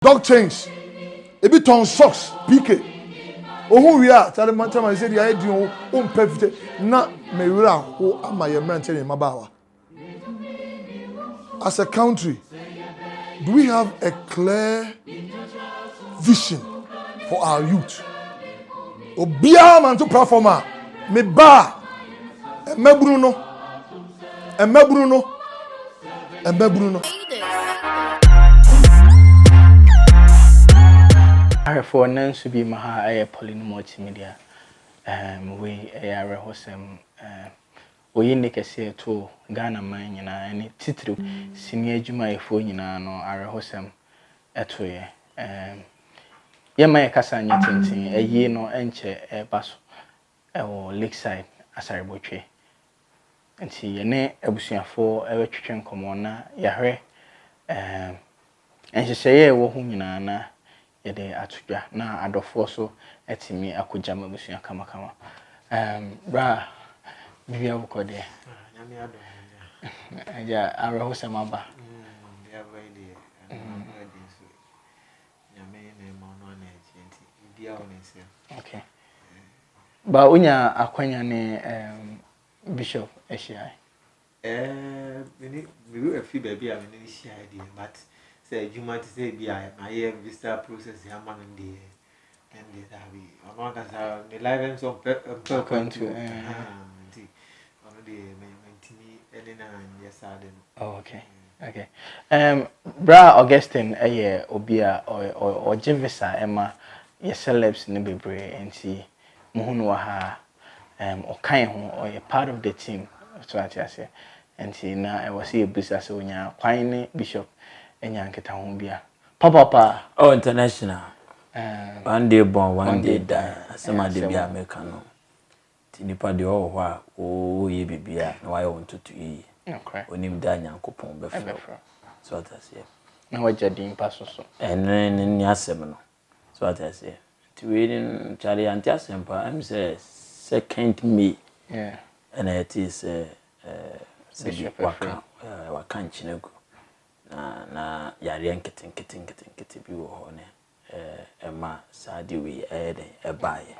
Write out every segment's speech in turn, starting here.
Dog chains. A bit on socks, PK. Oh, who we are, tell them, I said, I had your own perfect, not me, who am I a man telling my bower. As a country, do we have a clear vision for our youth? Obia man to performer, me ba, and me Bruno, and me Bruno, and me Bruno. For Nancy be Maha, Poleeno Multimedia. We are hosem. We indicate say to Ghana man, you know, any title senior Juma phone, you know, no, are hosem at way. Yama Cassania tinting, a year no enche a basso or lakeside as I butcher. And see, ye ne a bushing for a chicken commona, yahre. And she say, wo whom you know. Yede atuja na adofo so etimi akogya mabusua kama bra bibia bukode nyame adom ya areho semaba dia baidi adi so nyame ne ma no na enti bibia onese okay ba unya akwanya ne Bishop Eshia we a few baby I mean share dia but say you might say be I visa process ya man ndi and that we on one can the live and so per to ndi on the mentimi edina and yes oh okay bra Augustine obi a or visa Emma ye celebs ne bebre enti muhunu wa ha or kan ho or a part of the team so I say enti na I was here business so nya kwan ne Bishop Enyanketa ho bia papa oh international one day born one day die asema de bia meka no ti nipa de o ho a o ye bibia na why want to yi okay onim da Nyankopon befro so that say na wajadin paso so ni asem no so that say ti we ni chari anti asem pa am say 2nd May and it is waka nchinego na yare nkete bi wo ho ne ema sadi we de baaye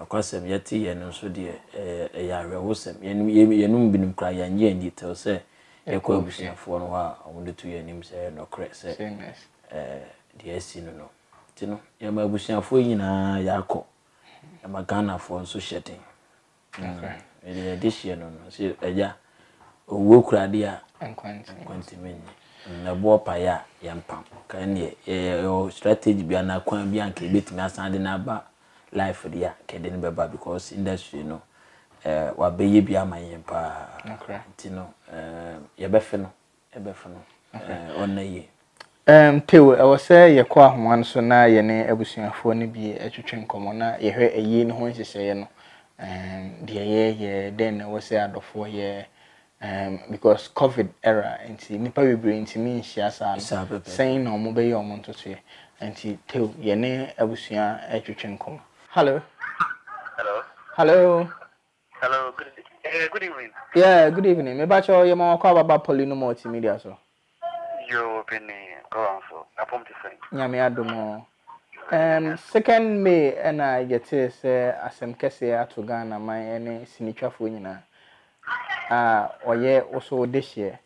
akwasem yati ye no so de yare wosem yenum binum kra yanye ndi tel se ekọ abusuafo no ha omude tu yenim se no kre se de asi no tino ye ma abusuafo nyina yakọ ema Ghana fo nso hyeten ele this year no se eja owo kra de a enkwanti menye na bo pa ya yampam kan ye strategy bia na kwan bia nke betimi asande na ba life dia kede ne beba because industry no wa beye bia mayen pa tino ye befe no onna ye tew I was say ye kwa hoan so na ye ne abusuafo ne bi atwetwe nkomo na ye hwe eyi ne ho nhyehyeye no de ye den na was say adofo ye because COVID era anti nipa bebre anti mi nhia sa saying no mo be ye omo ntoto ye anti tew ye ne abusua atwetwe nkomo hello good evening yeah good evening me ba cho ye mo kwa baba Poleeno Multimedia so yo been go on so apom to say nyame adomo 2nd May and I get say asem kese ato Ghana man ene sinitwafo nyina oye also this year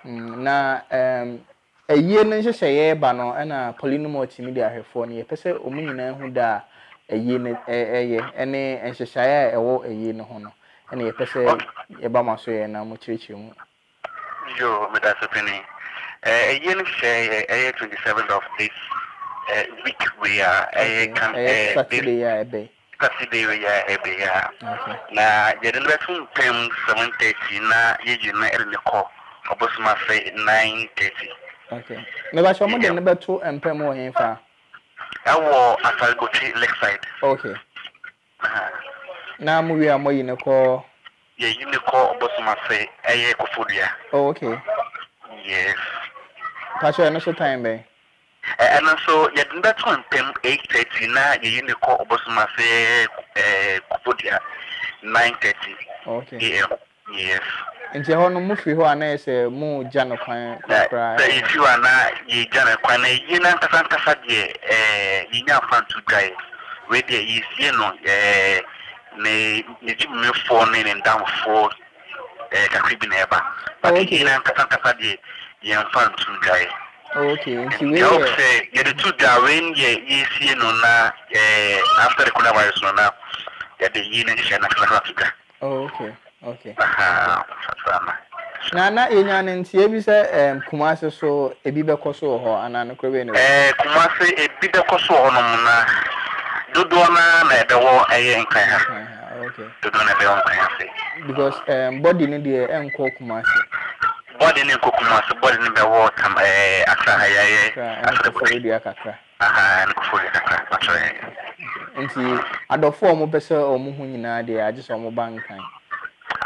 na eyi ne nhyehyeye ba no na Poleeno Multimedia ahwefo ne pese omu nyina hu da eyi ne ene nhyehyeye ewo eyi ne ho no ene ye pese ye ba maso ye na mo chirichiri mu yo me that's opinion eyi ne share 27th of this week we are Saturday ya ebe Saturday we are ebe ya na ye den betum pem 7:30 na ye jina ere ne call obosuma say 9:30 okay me ba shomo de ne beto empem wo hen fa awo Asalgochi lakeside okay na mu wi amoyi ne ko ye yine ko obosuma say eye kofodia oh okay yes pastor no so time be and so ye den beto empem 8:30 na ye yine ko obosuma say kofodia 9:30 okay am yes nti ho no mu free ho ana ese mu gya no kwan kokra say if you are na ye jana kwana ye na nkasa de ye nya fan to guy we dey ye see no ne ji me phone ne down for kakri bi na eba but ye na nkasa de ye fan to guy okay nti we say ye the two da when ye see no na after the coronavirus no na ye dey ye na share na kasa to guy okay na enya ne ntie bi se Kumasi so ebi be koso ho ana no krobe ne Kumasi ebi be koso ho no na dodo na ebe wo nkan ha okay dodo na ebe wo nkan ha because body ne de enko Kumasi body ne enko Kumasi body ne be wo tam akra ha ye after for area kakra ne for area kakra actually nti adofo mo pese o mo hu nyina de age so mo bankan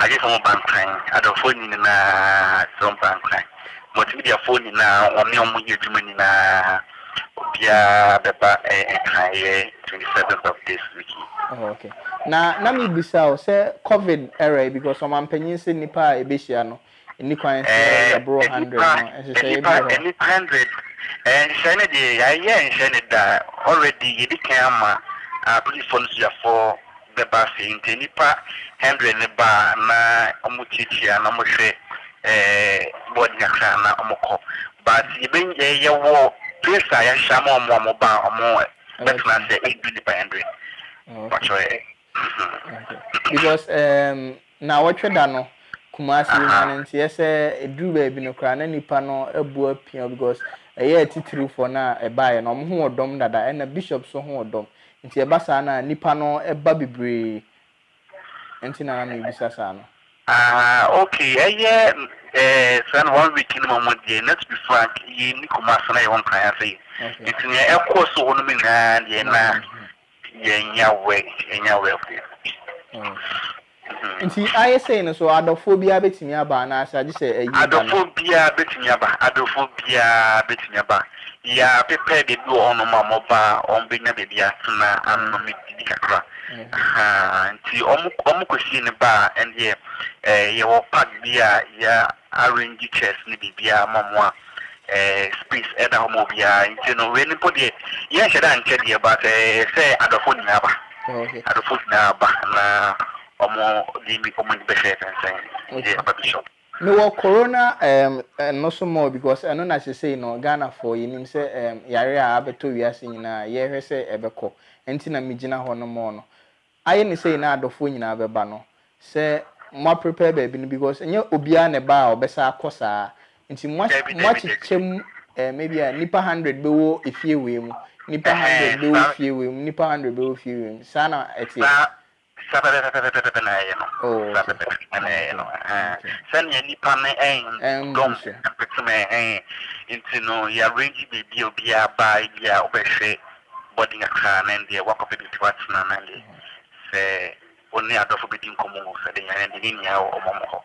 age so mo bankan adofo nyina so bankan multimedia phone na omi omo yeduma nyina obia beba enkan 27th of this week. Okay. Na me bisa o say COVID era because some ampanyin se nipa e behia no ni kwan se abro 100 no e say e be 100 shine de ya shine da already yedi kan ama police force ya for the bus in nipa 100 ne ba na omuchichia na mo hwe body akra na omoko but even ye wo place ya shama omo ba omo bet na say 800 okay. Because na watwe da no Kumasi na nti ese eduru ba bi no kra na nipa no ebu apia because eye titiri for na e bae na omo ho odom dada na bishop so ho odom nti e basa na nipa no eba bibre nti na me bisa sa no okay san 1 week in moment dey next be frank ye ni Kumasi na ye won kan say nti ne e course so no me na ye na yenyawe nti aye say no so adofobia betimi aba na asa je say ayi adofobia betimi aba ya pepe de bi ono mamoba onbenya bebia tuna anno me di kakra nti omu kosi ne ba ende ye wo pack bia ya arrange chairs ne bibia mamwa space eda homo bia nti no we ni podi ye sheda nke de ba say adofo ni aba adofo na aba na omo di mi komo di befe fensen di aba bishop me wo corona no so more because I know na say no Ghana for yinim say yare a abeto wiase nyina ye hwe say ebeko enti na migina ho no mo no aye ni say na adofo nyina beba no say mo prepare baby no because enye obia ne ba obesa akosa nti mo chichem maybe a nipa 100 be wo efie we mu nipa 100 be wo efie we mu nipa 100 be wo efie we mu sana eti send any panel and don't into no ya range baby obia by ya obeshe boarding a car and the walk up with what's na say only adofo be din komo so de yan de ni ya o momo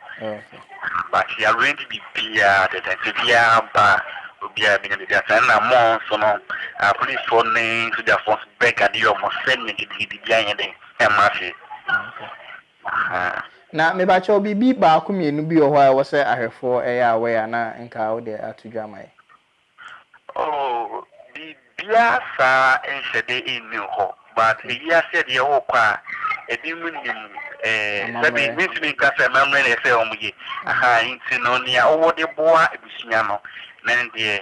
but ya range bibia the bibia ba obia bi na bibia na mo so no police for ne so their force back at your mo send me the bibia yan de mafi na me ba cho bibi ba ko mienu bi o ho a wo se ahwefo eya we ya na nka wo de atudwa mai oh bibia sa enhede enu ho but bibia said ye wo kwa ebi munim sabi mintimi ka se mamre na se omuye inti no nia wo de boa ebusua no na de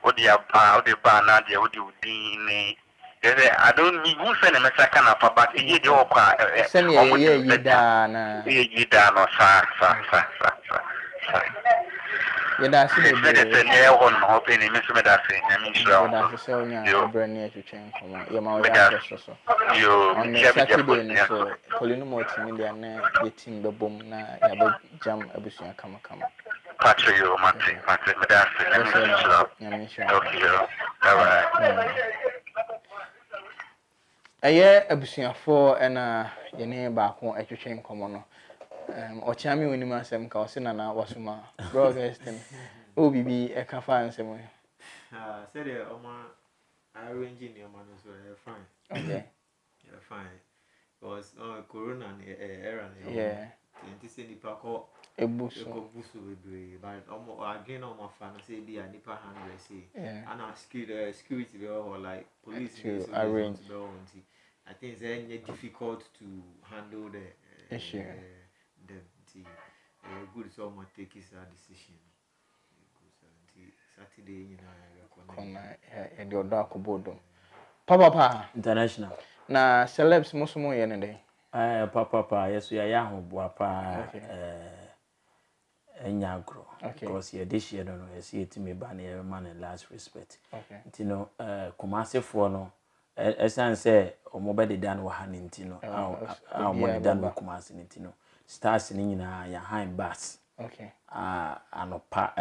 wo de ba na de wo de udin ni I don't need who send a message but ye do kwa send ye da na ye da no sa ye da si de be ne won no open ni so me da se na mi sure da se o nya obrani atwetwen komo ye ma o ya so yo on Saturday no so Poleeno Multimedia na ye team be bom na ya be jam abusua kama patro yo mate me da se na mi sure okay all right aye abusuafo ena yene ba ko atwetwen komo no ochiame onima asem ka osina na wasuma bro Gaston obibi e ka fa ansem said the oma arrange in your man so fine okay fine because corona era yeah nti se nipa ko Ebusu. Busu be but again on my fan say be a nipa hand say. Yeah. And security or like police To arrange. I think it's very difficult to handle the issue. Good so much take his decision. Saturday, you know, and your dark bodo. Papa international. Na celebs musumo ye ne dey. Papa yes we are ho boa pa enyagro. Because ye this year no yes ye timi ba na man last respect. Nti no Kumasi fo no esan say omo be dan wo ha ne nti no omo de dan wo Kumasi nti no stars ni nyina ya high bass. Anopa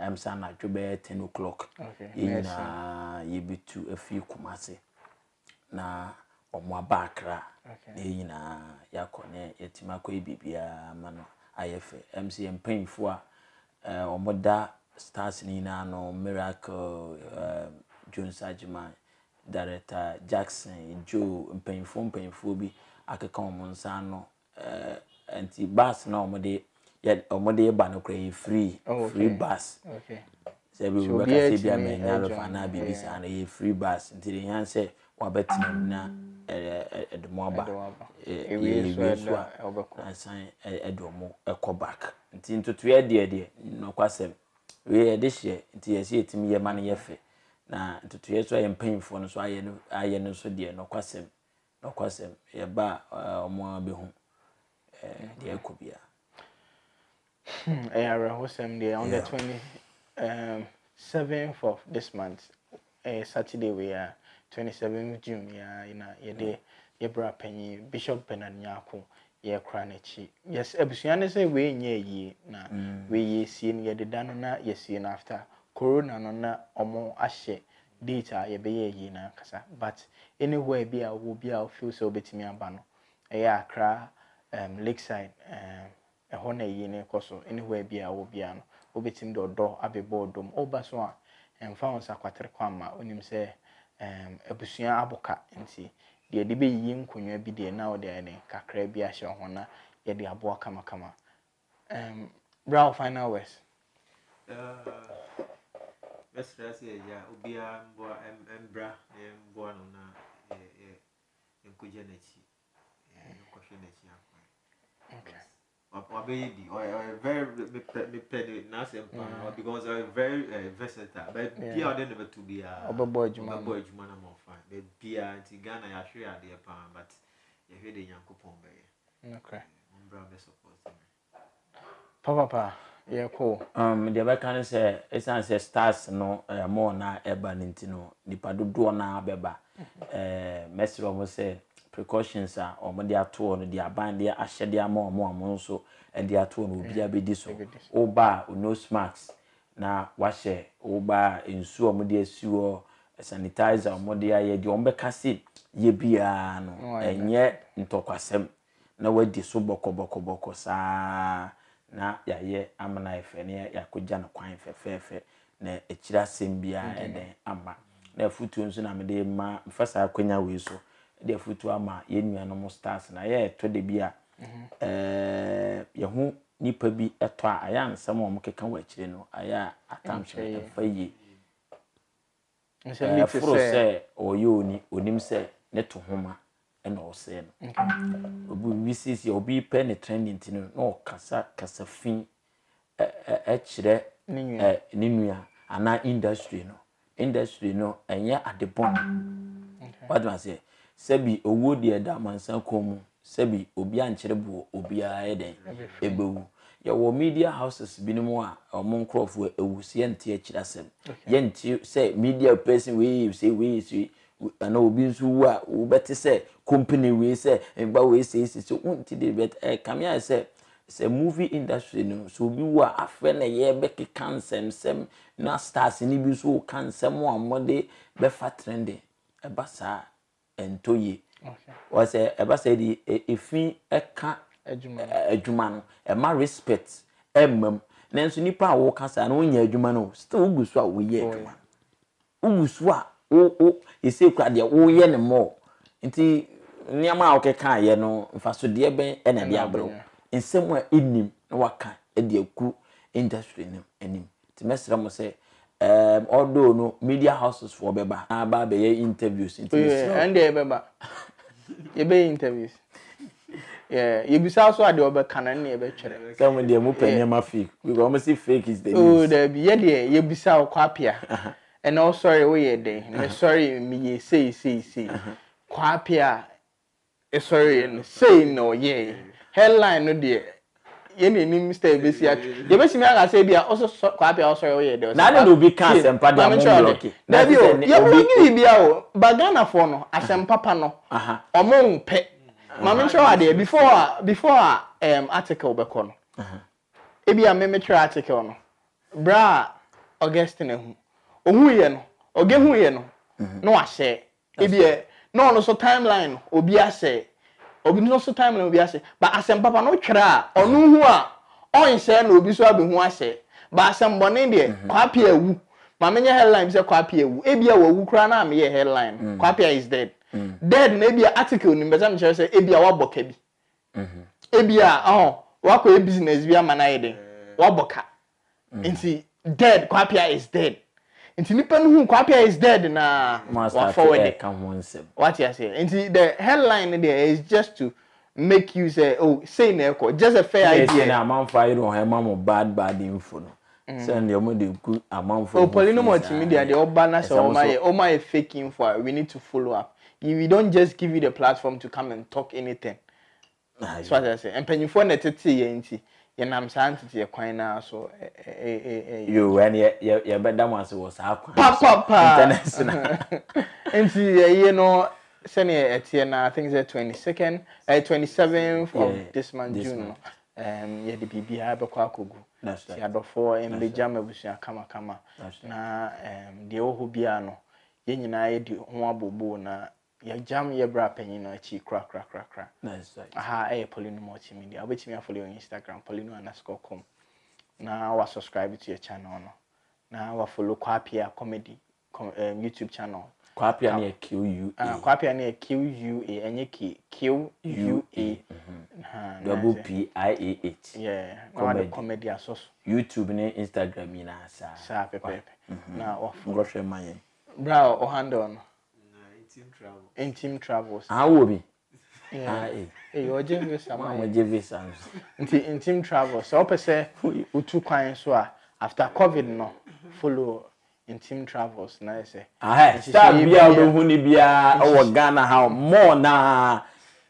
emsa na dwobe 10 o'clock. Yina ye be to a few Kumasi na omo abakra. Yina yakone yetima ko bibia mano ayefe MC mpanyfo a omo da stars ni na no Miracle Jones Ajima director Jackson Joe mpanyfo bi akeka omo nsa no anti bus na omo de ba no kra free bus. So we work as bia me nyalo fa na bibisa na free bus nti de yan say wabetinam na edomoaba ewiesua asan edomo ekoback nti ntutu ye de no kwasem we de hye nti yesi etimi ye ma ne yefe na ntutu ye so ye mpanyfo no so aye no so de no kwasem ye ba omo abehu de ekobia Hosem there on the 7th of this month, Saturday we are 27th June. Ye bra penny Bishop Bernard Nyarko ye kranechi. Yes, ebusuane say we nye yi na we ye seen ye de dano na ye seen after corona no na omo ahye data ye be ye na kasa. But anywhere be a will be a feel so betimi aba no. Accra Lakeside ehona na yi ne koso anywhere be a wo bia no obetim do do abebo dom oba so a emfa on sakwatere kwama onim se abusua aboka nti de be yi nkonwa bi de na o de ne kakra bi a hye ho na ye de abo kama brow final words best stress ya obia mbo embra mbo no na enkuje na chi enkoshe na chi akwa Obedi or very because I'm very versatile. But be out there never to be a boy Jumana more fine. But be a Tigana, I share the palm, but you hear the young coupon bay. Okay. Papa, yeah, cool. The back say it's answer stars no more na eba nintino. Nipa do na beba. Messi almost say precautions are or media tour no dia band dia ahye dia more so and dia tour no bia be di so oba no smacks na wahye oba ensu o media suo sanitizer o media ye di ombeka si ye bia no enye ntokwasem na wadi so boko saa na yaye amana efe ne yakogya no kwan fefefe na ekira sem bia eden ama na futu nso na mede ma mfasa akwanya we so de futu ama ye nuanom stars na ye to de bia ye hu nipa bi eto a aya nsem o mkeka wa kire no aya attention efayi nsem furo se oyo onim se ne to homa ena o se no obu wisisi obi pe ne trending tino no kasa fin kire ni nua ana industry no enye adebon what do I say sebi owo de da mansan komu sebi obi ankere bu obi aeden ebewu ya wo media houses binimu a omo nkrofo ewusie nte akira sem ye nti say media person we say ana obi nso wu a wo beti say company we say ngba we say so unti de bet come here say movie industry no so obi wu a afre na ye be kansem na stars ni bi so kansem a mode be fa trending ebasa entoye was eba say di efi eka adwuma no e ma respect emam nanso nipa a wo kasa na onya adwuma no still ugusu a wo ye adwuma ugusu a o ese kwa de wo ye ne mo nti niam a okeka ye no mfa so de ben ena de abro nsem a enim na waka e de ku industry nim anim ti mesra mo say although no media houses for beba na ba be interviews into and dey beba ye be interviews you be so ade obe kanan na ye be twere some dey mu penema fake because almost fake is the news there be ye be sa kwapia and oh sorry we ye dey me sorry me ye say kwapia sorry say no ye headline no dey ye ni Mr. Ebesi at ye be me aga say bia also kwapia sorry we ye dey na no be can sempa dey mo block na bi o ye block bia o bagana for no asempapa no omo pe mama ncho ade before article be kono ebia me try article no bra Augustine hu ohu ye no oge hu ye no no ahye ebia no so timeline obi ase obi no so timeline obi ase ba asem papa no twere a onu hu a on share na obi so abehu ase ba asem bone de kwapia ewu mama nya headline say kwapia ewu ebia wawu kra na me ye headline kwapia is dead dead na ebia article ni mbeza mchere say ebia waboka bi ebia wako business bi amana yede waboka nti dead kwapia is dead nti nipa no hu kwapia is dead na wa forward what you say nti the headline there is just to make you say say na eko just a fair idea na man fire on him mama bad info no send your money good amount for Poleeno Multimedia the obana say o my fake info we need to follow up we don't just give you the platform to come and talk anything that's what I say and penifo na tete ye nti ye nam san tete ye kwan na so you when ye better ones was akwan papa international nti ye no send ye na I think the 27th of this month June ye the bibia be kwa kogu si adofo embeja mabusia kama na de oho bia no ye nyina ye di ho abobo na ya jam ye bra panyin no achi kra that's right Poleeno Multimedia obetimi follow on Instagram poleeno_com na wa subscribe to your channel no na wa follow kwapia comedy YouTube channel kwapia na QUA kwapia na QUA enye QUA double PIAH comedy asoso YouTube na Instagram ina sa pepe na wa follow share man bra o handle no Team Travels wo bi oje visa ma je visa in Team Travels so pese utu kwan so a after COVID no follow in Team Travels na say star bia do hu ni bia o Ghana how more na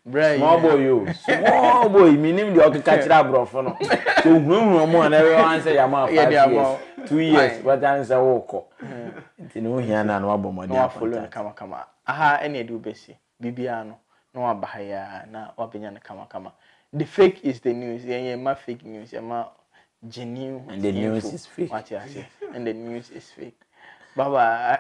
small boy minim de okeka kira brofo no so hunhun mo na we wan say ya ma 5 years 2 years but an say wo ko nti no hia na no abomode no follow kama ene do besi bibia no no abahaya na wabenya na kama the fake is the news ma fake news ma genuine and the news is fake what you say and the news is fake bye